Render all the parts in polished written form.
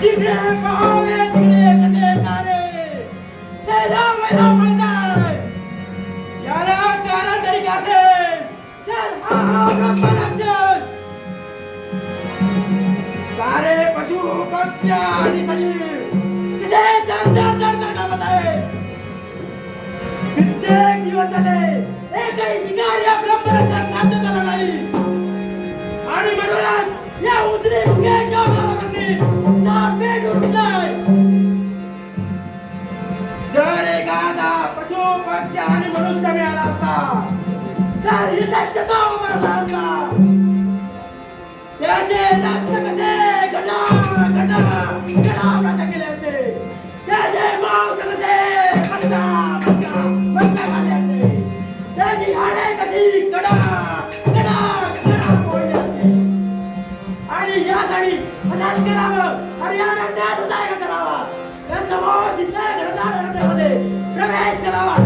जिकडे पाहावे तिकडे कसे तारे चला मला म्हणताय याला कारण तरी कसे तर हा ब्रह्मलक्षण सारे पशु पक्षी आणि सजीव तिथे जंजाळ करत आहे कित्येक दिवस झाले एकही शिकार या ब्रह्मलक्षण प्राप्त झाला नाही आणि म्हणून या उतरे मुंग्याच्या गावामध्ये साप पेट उठलाय जर एखादा पशु पक्षी आणि मनुष्य मिळाला असता तर इथे शताव मारला असता त्याचे नाट्य कसे घडा कसे केले असते त्याचे मांस कसे बंद झाले असते त्याची हाडे कशी कडा फोडली असते आणि यासाठी मदत करावं आणि या रंगात उदय करावा या समोर दिसणाऱ्या घटनांमध्ये प्रवेश करावा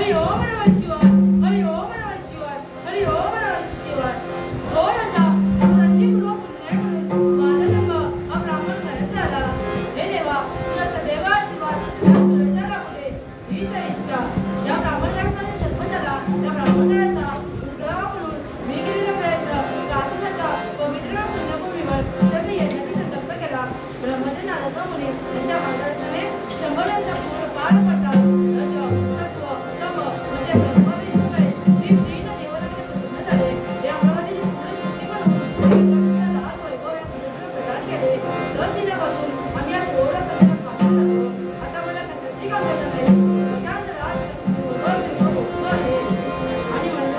हरि ओम नमः शिवाय, हरि ओम नमः शिवाय, हरि ओम नमः शिवाय. थोडासा रंजीपूर्व पुण्य म्हणून माझा जन्म हा ब्राह्मण घरात झाला. हे देवा तुला सदैव आशीर्वाद. या सुरेच्या राहुले हीच इच्छा. ज्या ब्राह्मण घरात माझा जन्म झाला त्या ब्राह्मण घराचा उद्गाव म्हणून मी केलेला प्रयत्न काशीसारखा पवित्र पुण्यभूमीवर शब्द यज्ञाचा संकल्प केला. ब्रह्मदेव नारद मुनी यांच्या मार्गदर्शनाने 100 यज्ञ पूर्ण पार पडतात. रज सत्व तम म्हणजे ब्रह्म विष्णू महेश तीन देवतांमध्ये प्रसन्न झाले. ते अमरावतीची पूर्ण सृष्टी बनवून राज वैभव या सुरेश्वर प्रदान केले. 2 दिनापासून आम्ही या थोडा सध्याला पाहत जातो. आता मला कशाची कमतरता नाही. प्रकांत राज लक्ष्मी वैभव विभव आहे आणि म्हणून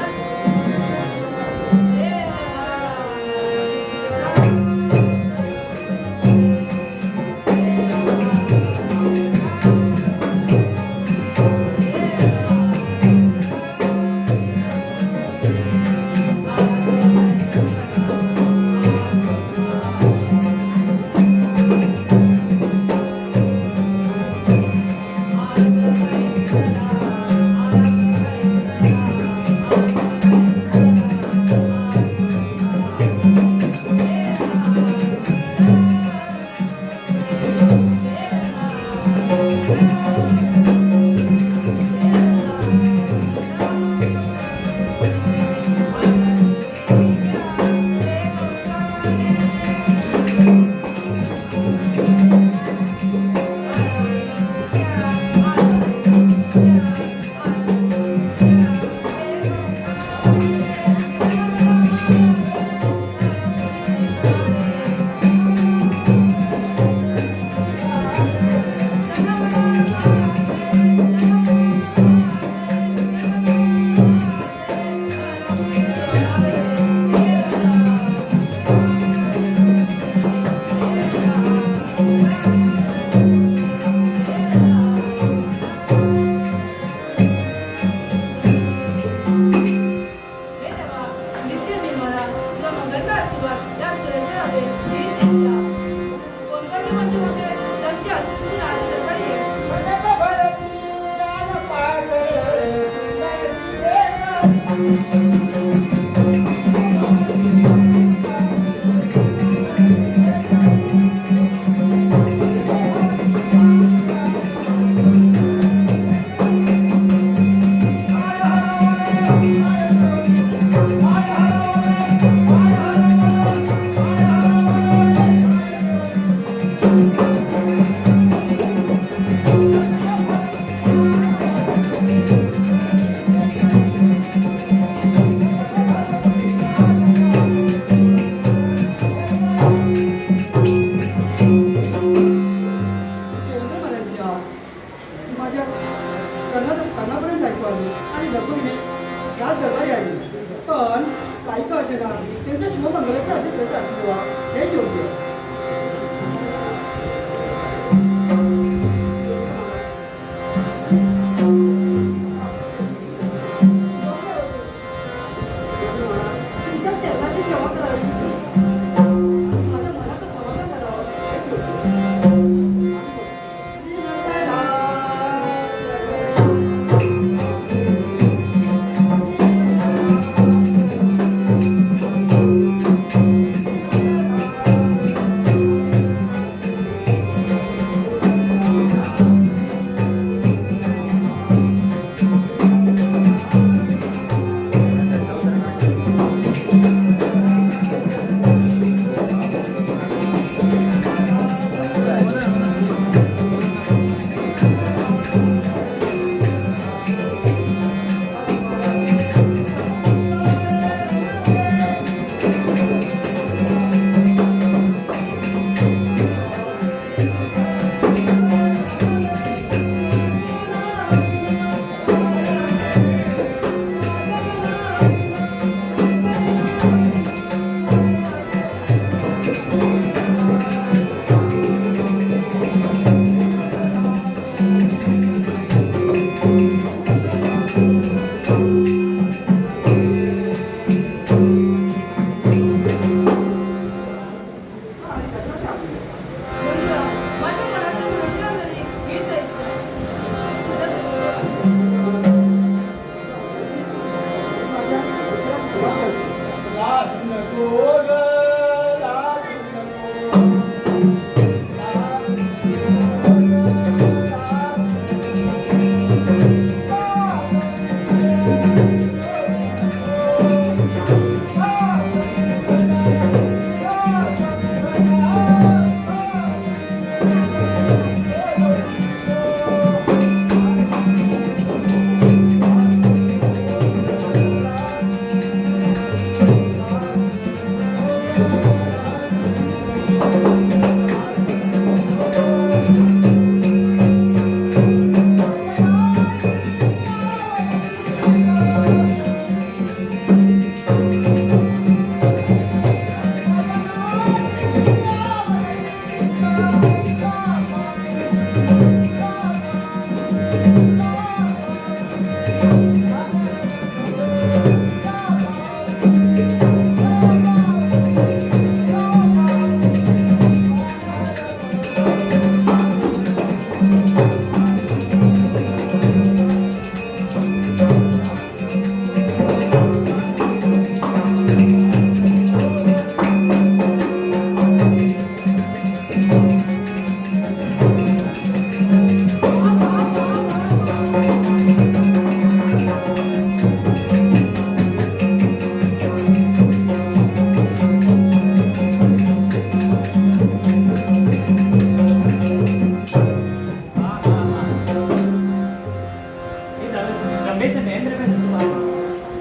रमेशचं नरेंद्र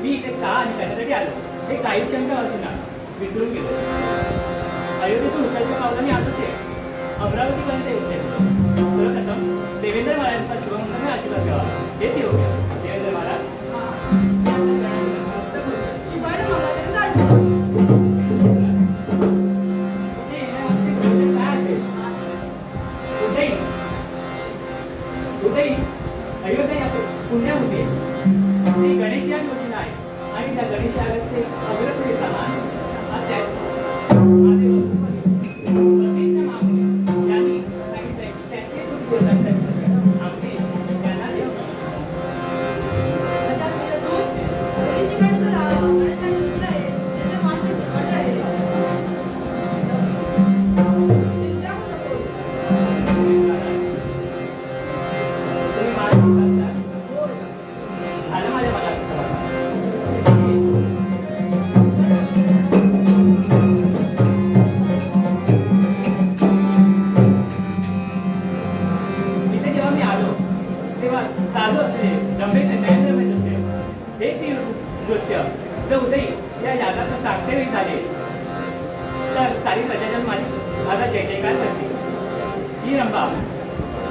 मी इथे का आणि त्याच्यासाठी आलो हे काही शंका असू ना विसरून गेलो. अयोध्येतून उतरच्या पावलांनी आलो ते अमरावतीपर्यंत येते. सर्वप्रथम देवेंद्र महाराजांचा शुभमंगल आशीर्वाद द्यावा हे ते होते. देवेंद्र महाराज शिवाय महाराजांना जायचं. इथे येण्यामागचे प्रयोजन काय असेल? उदयी अयोध्या याचे पुण्य होते. श्री गणेश या योजना आहे आणि त्या गणेश यागाचे अग्रपुढे प्रमाण माझे प्रतिष्ठा मागणी यांनी सांगितलंय की त्यांचे आमचे त्यांना देऊ. आता सूर्यसूत, मुलीजीकडे तुला गणेशाने दिलं आहे, त्याचे मान मी सुटवत आहे. चिंता करू नकोस. तुम्ही माझ्या मुलाचा झालं माझ्या मनात. इथे जेव्हा मी आलो तेव्हा चालू असले रमेश नरेंद्र होते हे ती नृत्य जर उदयी या यागात टाकतेवेळी झाले तर सारी प्रजाजन माझा जय जयकार करते. ही रंभा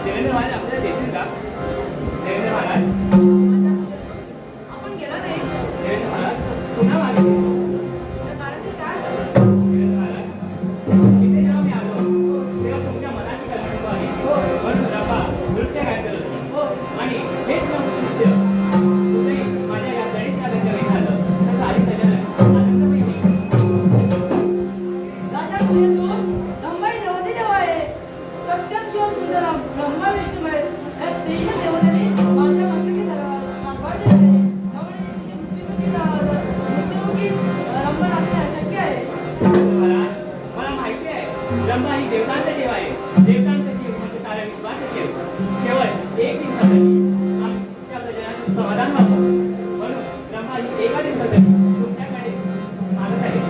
देवेंद्र महाराज आपल्याला देतील का? देवेंद्र महाराज आता सूर्यसूत, आपण गेलो नाही. देवेंद्र महाराज पुन्हा मागे तर कारण ते काय झालं? देवेंद्र महाराज इथे जेव्हा मी आलो तेव्हा तुमच्या मनाची कल्पना आली म्हणून रंभा नृत्य काय करत होती आणि हेच नृत्य उदयी माझ्या या गणेश यागाच्या वेळी झालं तर सारी प्रजाजन आनंदमयी होती. राजा सूर्यसूत, ब्रह्मांड नवते देव आहे. सत्यम शिव सुंदरम ब्रह्मा विष्णुमय या तीन देवतांनी माझ्या मस्तकी मागवाड दिले आहे. त्यामुळे मृत्युमुखी रंभा असणे अशक्य आहे. मला माहिती आहे ब्रह्मा ही देवतांचा देव आहे. देवतांचा जीव म्हणजे सारा विश्वाचा देव. केवळ एक दिवसासाठी आमच्या प्रजांना समाधान व्हावं म्हणून ब्रह्मा ही एका दिवसासाठी तुमच्याकडे मागत आहे.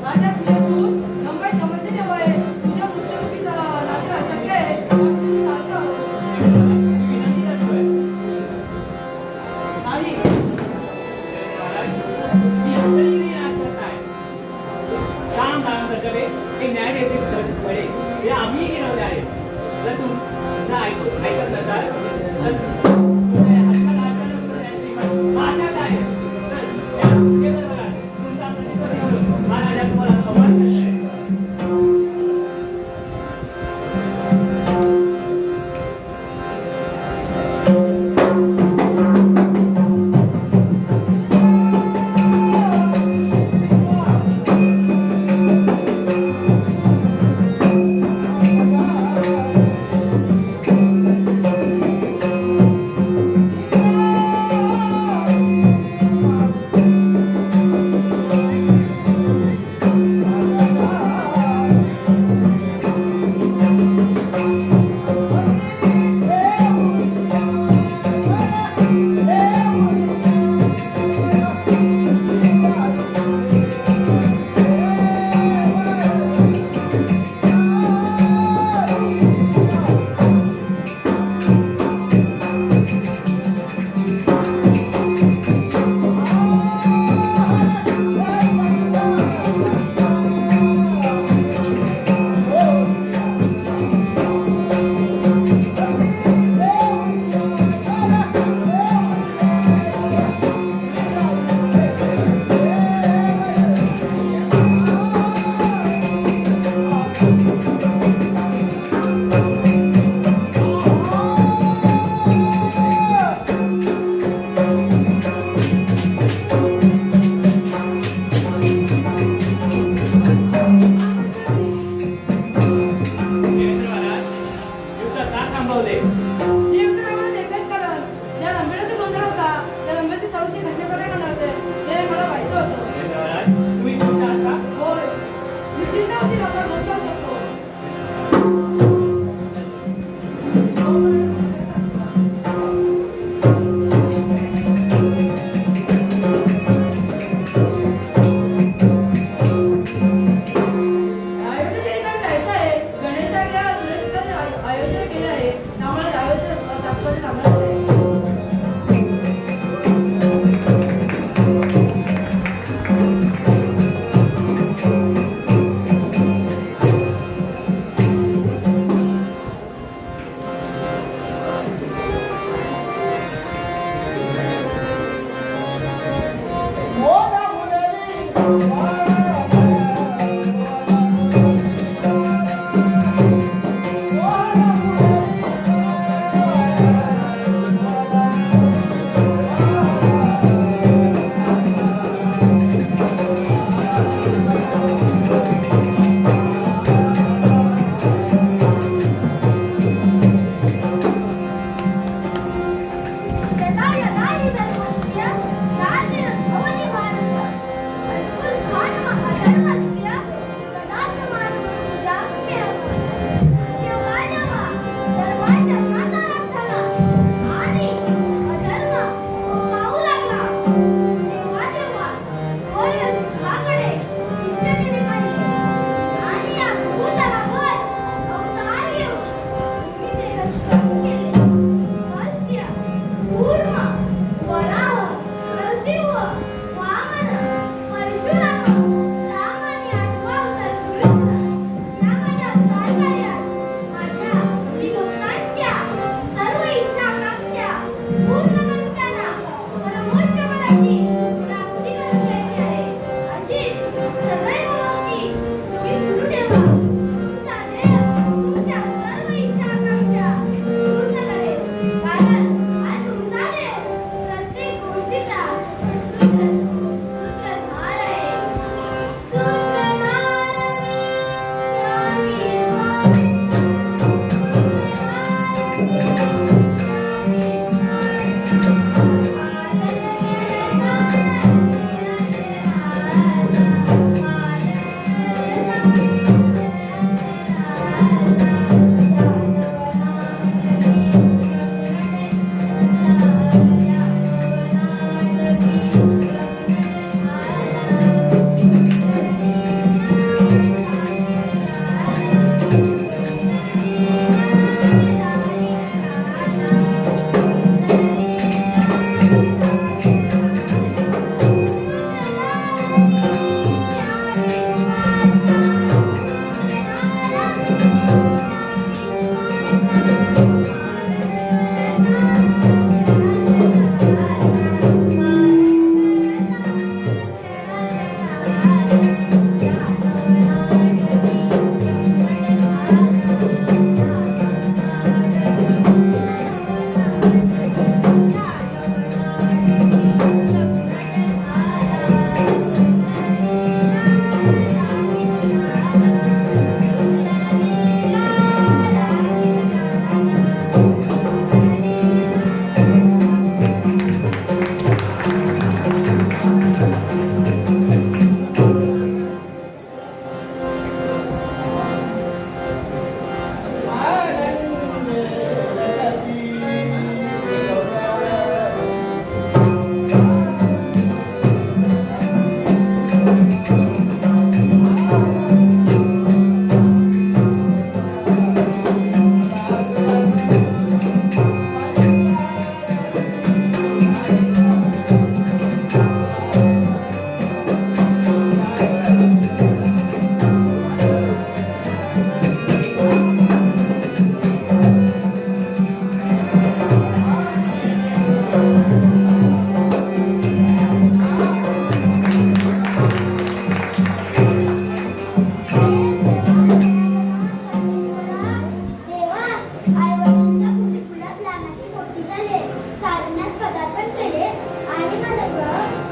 राजा सूर्यसूत, ब्रह्मांड नवते देव आहे. तुझ्या मृत्युमुखी नाचणे अशक्य आहे. मग तुम्ही चालता हो. मी विनंती करतोय नाही. महाराज मी आपल्याकडे राज करताय. राम राम कर्तव्य हे न्याय देते धडे हे आम्ही गिरवले आहे. जर तुमचं ऐकत नसाल तर तुमच्या हाताला हाताला भाषा काय तर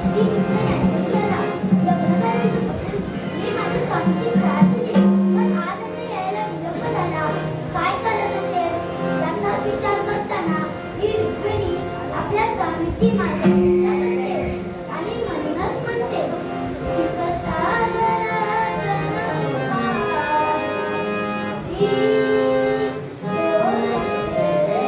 श्रीकृष्ण यांच्याशी गेला. लग्न झाल्यानंतर मी माझ्या स्वामीची साथ दिली, पण आज त्यांना यायला विलंब झाला. काय कारण असेल याचा विचार करताना ही रुक्मिणी आपल्या स्वामीची मार्गदर्शना करते आणि म्हणूनच म्हणते, शिखसागरात नौका ही डोलते रे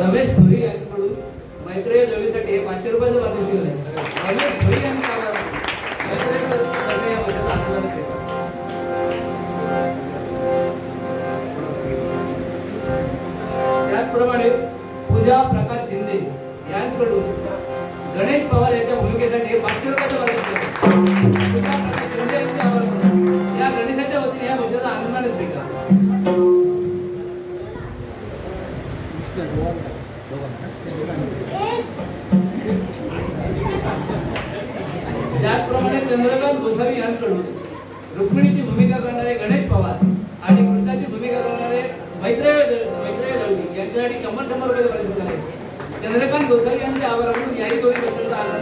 रमेश भुरी यांच्याकडून मैत्रेय जोडीसाठी 500 रुपयाचं पारितोषिक आहे. रमेश भुरी यांनी सांगा मैत्रेय जोडी या वर्षाचा आनंद असेल. त्याचप्रमाणे पूजा प्रकाश शिंदे यांच्याकडून गणेश पवार यांच्या भूमिकेसाठी 500 रुपयाचं पारितोषिक आहे. पूजा प्रकाश शिंदे यांचे आभार मानतो. या गणेशाच्या वतीने या वर्षाचा आनंदाने स्वीकार. गोसावी यांचे आभार म्हणून याही दोन्ही कशाला आला.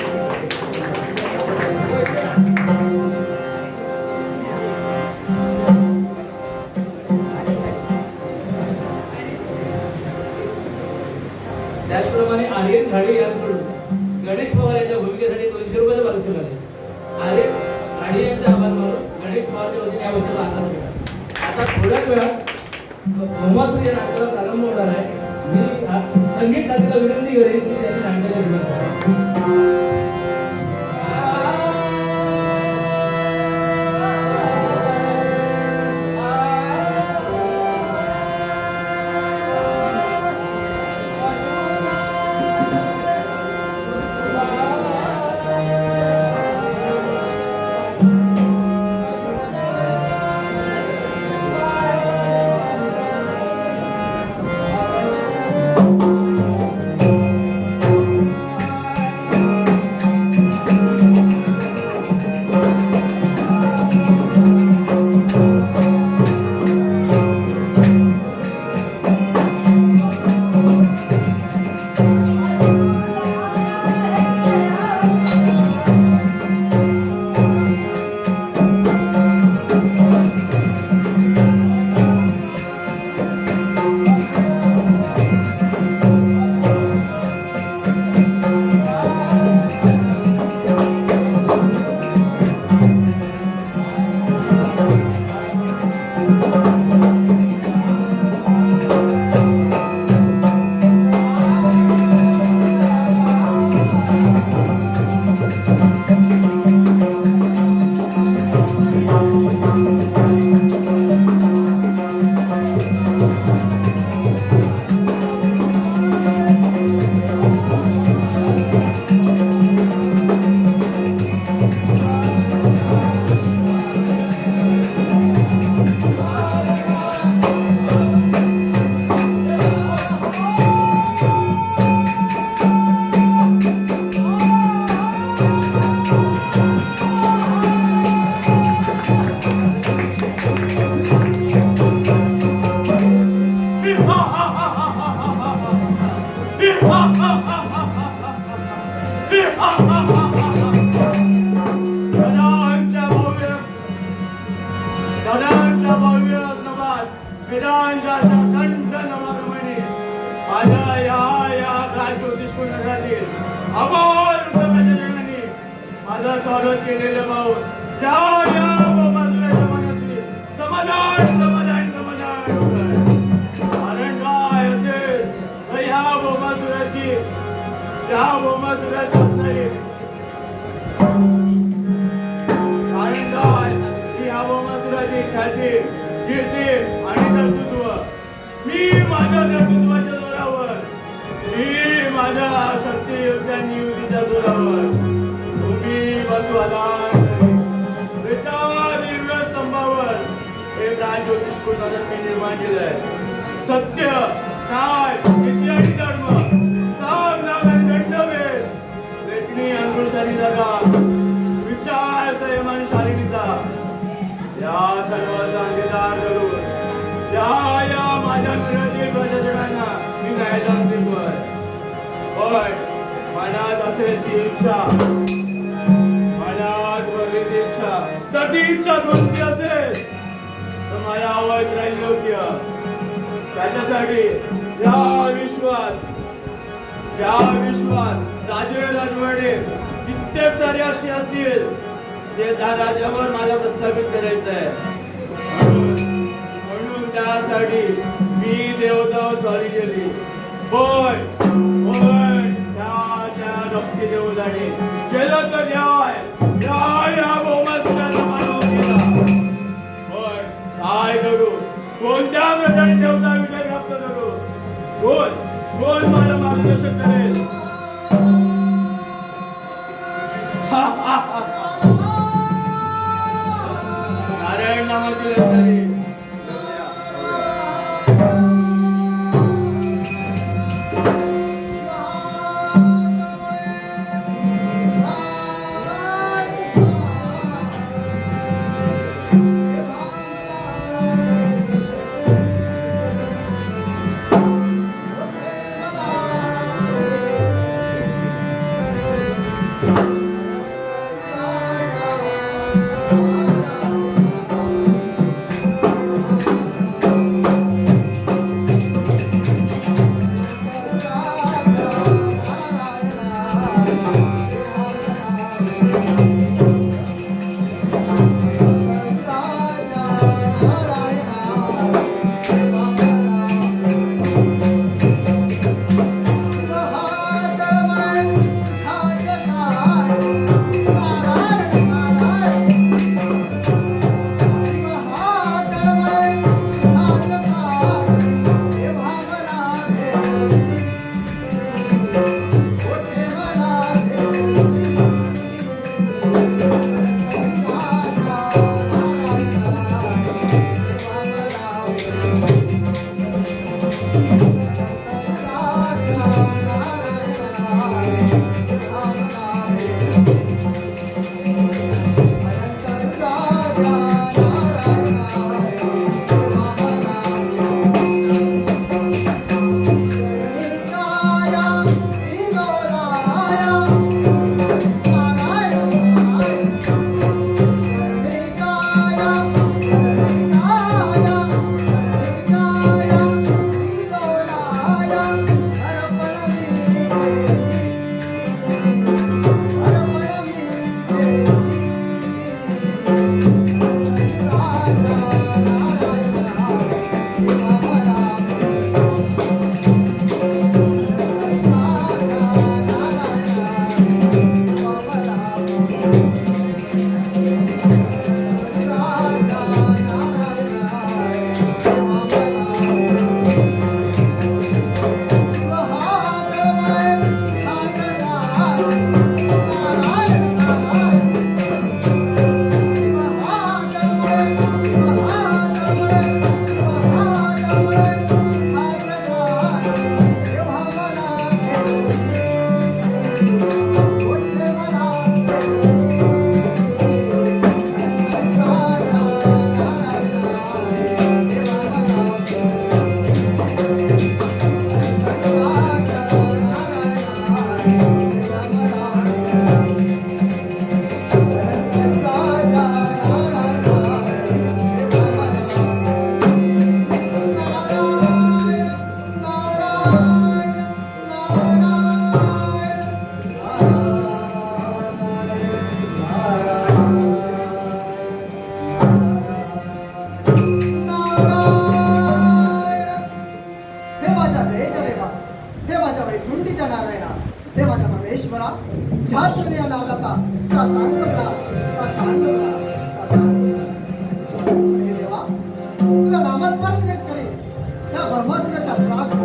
त्याचप्रमाणे आर्यन झाडे यांच्याकडून गणेश पवार यांच्या भूमिकेसाठी 200 रुपयाचं पारितोषिक आले. आर्यन झाडे यांचे आभार मानून गणेश पवारच्या वतीने या वर्षाचा आनंद केला. आता थोड्याच वेळात भौमासूर या नाटकाला प्रारंभ होणार आहे. मी संगीत साथीला विनंती करेन की त्यांनी नाटकाला सुरुवात करावी.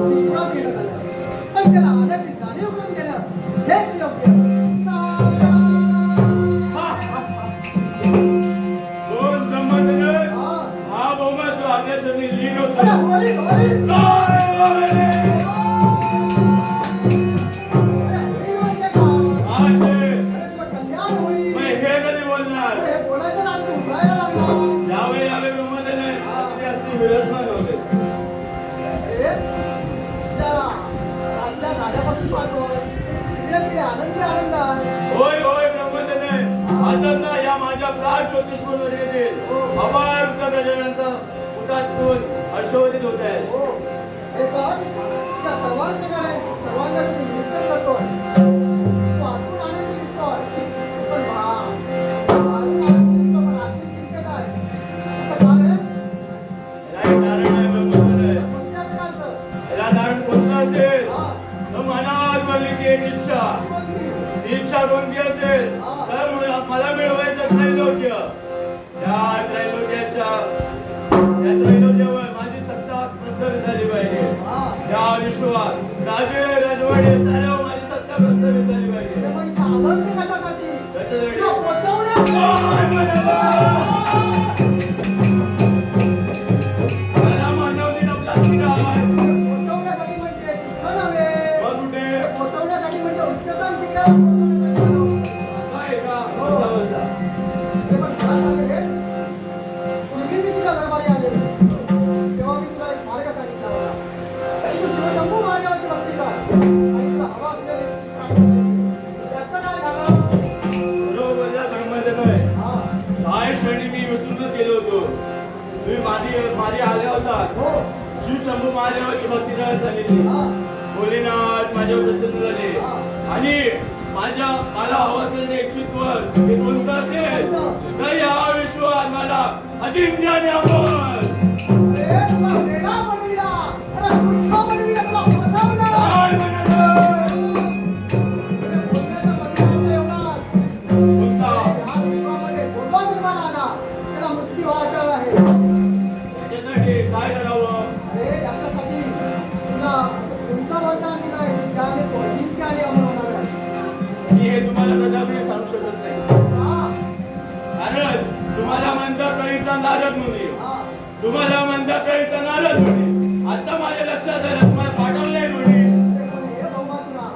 निष्काम येणं झालं. पण त्याला आल्याची जाणीव करून देणं हेच योग्य. दोन संबंध हा. हा बहुमास आज्ञाशनी लीन होतो. अरे होळी, होळी. अरे होळी म्हणजे काय? आज अरे तुझं कल्याण होईल. हे कधी बोलणार अरे हे बोलायचं ना, तू उभरायला लागला. यावे यावे ब्रह्मदेव असते असते विराजमान होते. अरे, त्या रातच्या गाड्यापासून पाहतोय. तिकडे तिकडे आनंदी आनंद आहे. होय होय ब्रह्मदेव आता ना या माझ्या प्राण ज्योतिषवर येतील अपार उत्तर गजाननाचा उठातून हर्षवर्धित होत आहे. हो. हे बघ, त्या सर्वांकडे सर्वांकडे मी निरीक्षण करतोय. तू आतून आनंदी दिसतोय. पण आनंदी दिसतो, पण आतून चिंतेत आहे. असं का रे? याला एक कारण आहे ब्रह्मदेव. कोणत्या प्रकारचं? याला कारण कोणतं असेल हा. तर मनात बनलेली एक इच्छा. कोणती? ती इच्छा कोणती असेल तर मला मिळवायचं त्रैलोक्य. त्या त्रैलोक्यावर माझी सत्ता प्रस्थापित झाली पाहिजे. हा. त्या विश्वात राजे राजवाडे साऱ्यावर माझी सत्ता प्रस्थापित झाली पाहिजे. अरे मग इथं आलं ते कशासाठी? कशासाठी? तुला पोचवण्यात. मला मानवली आपला शिरा आहे. पोचवण्यासाठी म्हणजे तिथं नव्हे. मग कुठे? पोचवण्यासाठी म्हणजे उच्चतम शिखरावर पोचवण्यासाठी नव्हे. काय का? हो. बसा, बसा. हे पण मला सांग रे, पूर्वी मी तुझ्या दरबारी आले तेव्हा मी तुला एक मार्ग सांगितला होता. तू शिवशंभू मार्गावरची भक्ती कर आणि तुला हवा असलेले शिखर प्राप्त होईल. त्याचं काय झालं? बरोबर या धर्माचं काय? हा. काय क्षणी मी विसरूनच गेलो होतो. तुम्ही माझी आल्या होता. हो. शिवशंभू महादेवाची भक्ती करायला सांगितली. हा. भोलेनाथ माझ्यावर प्रसन्न झाले आणि मला हवं असलेले इच्छित वर हे कोणतं असेल तर या विश्वात मला अजिंक्याने अमोल. अरे तुला वेडा बनविला. अरे मूर्ख बनविला. तुला फसवलं. काय म्हणाला? अरे बोलण्याचा परिणाम एवढाच. कोणता? या विश्वामध्ये जो जो निर्माण आला त्याला मृत्यू हा अटळ आहे. त्याच्यासाठी काय करावं? अरे याच्यासाठी तुला कोणता वरदान दिलंय की ज्याने तो अजिंक्य आणि अमर होणार आहे? मी हे तुम्हाला प्रजापती सांगू शकत नाही. हा. कारण तुम्हाला म्हणतात कळीचा नारद मुनी. हा. तुम्हाला म्हणतात कळीचा नारद मुनी. आता माझ्या लक्षात आलं तुम्हाला पाठवलंय मुनी. अरे पण हे भौमासुरा,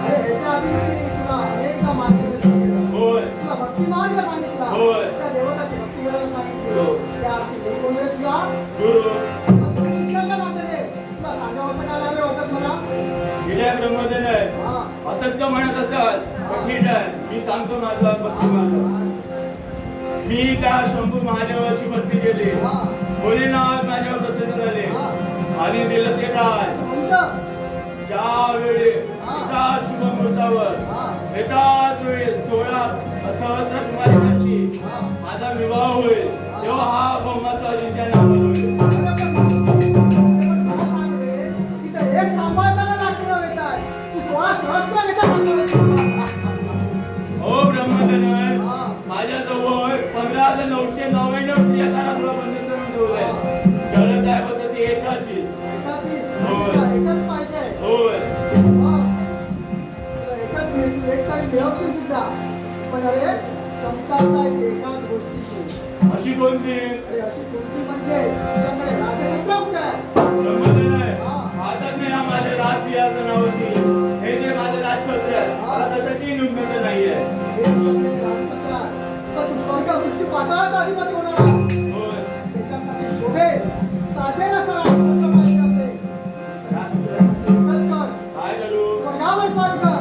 अरे ह्याच्या आधी मी तुला अनेकदा मार्गदर्शन केलं. होय तुला भक्ती मार्ग सांगितला. होय. त्या देवताची भक्ती करायला सांगितली. हो. त्या अर्थी कोण कोण रे तुला? गुरु शिष्याच्या नात्याने तुला सांगावंसं काय लागलं वाटत मला? गेल्या ब्रह्मदेव आहे. हा. असंच म्हणत असाल तर ठीक आहे मी सांगतो माझं भक्ती माझं. मी त्या शंभू महादेवाची भक्ती केली. हा. भोलेनाथ माझ्यावर प्रसन्न झाले आणि दिलं ते काय असं कोणतं? ज्या वेळी एका शुभ मुहूर्तावर एकाच वेळी 16 सहस्र कुमारिकांची माझा विवाह होईल तेव्हा हा भौमाचा अजिंक्य नाम होईल. मला सांग रे, तिथं एक सांभाळताना दाखवलं येतात. तू 16 सहस्त्र कसा सांभाळतो? हो ब्रह्मदेव माझ्या जवळ 15,999 स्त्रिया कारागृह बंदिस्त ठेवलंय. गरज आहे फक्त ती एकाची. एकच पाहिजे. होय हा. तुला एकच मिळतो, एक तरी मिळवशील तुझा. पण अरे कमतरता आहे एकाच गोष्टीची. अशी कोणती? अरे अशी कोणती म्हणजे तुझ्याकडे राजसत्ता कुठे आहे? ब्रह्मदेव हातात नाही हा माझे राजसिंहासनावरती हे जे माझे राजछत्र आहे मला कशाची नुकसान नाहीये. हे तुझ्याकडे राजसत्ता आहे. तर तू स्वर्ग मृत्यू पाताळाचा अधिपती होणार आहे. होय त्याच्यासाठी शोभे साजेल असं राजसत्ता पाहिजे असेल. एकच कर. काय करू? स्वर्गावर स्वारी कर.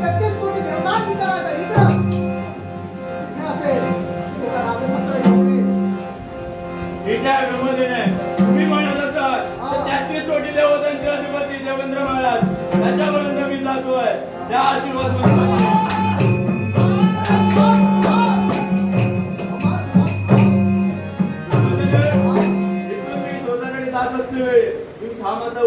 33 कोटी देवतांची विचारायचा इंद्र तिथे असेल तुझा राजसत्ता घेऊन ये. ठीक आहे ब्रह्मदेव तुम्ही म्हणत असाल तर 33 कोटी देवतांचे अधिपती देवेंद्र महाराज त्याच्यापर्यंत मी जातोय. त्या आशीर्वाद मध्ये इथून मी स्वतःकडे जात असते तुम्ही थांब असा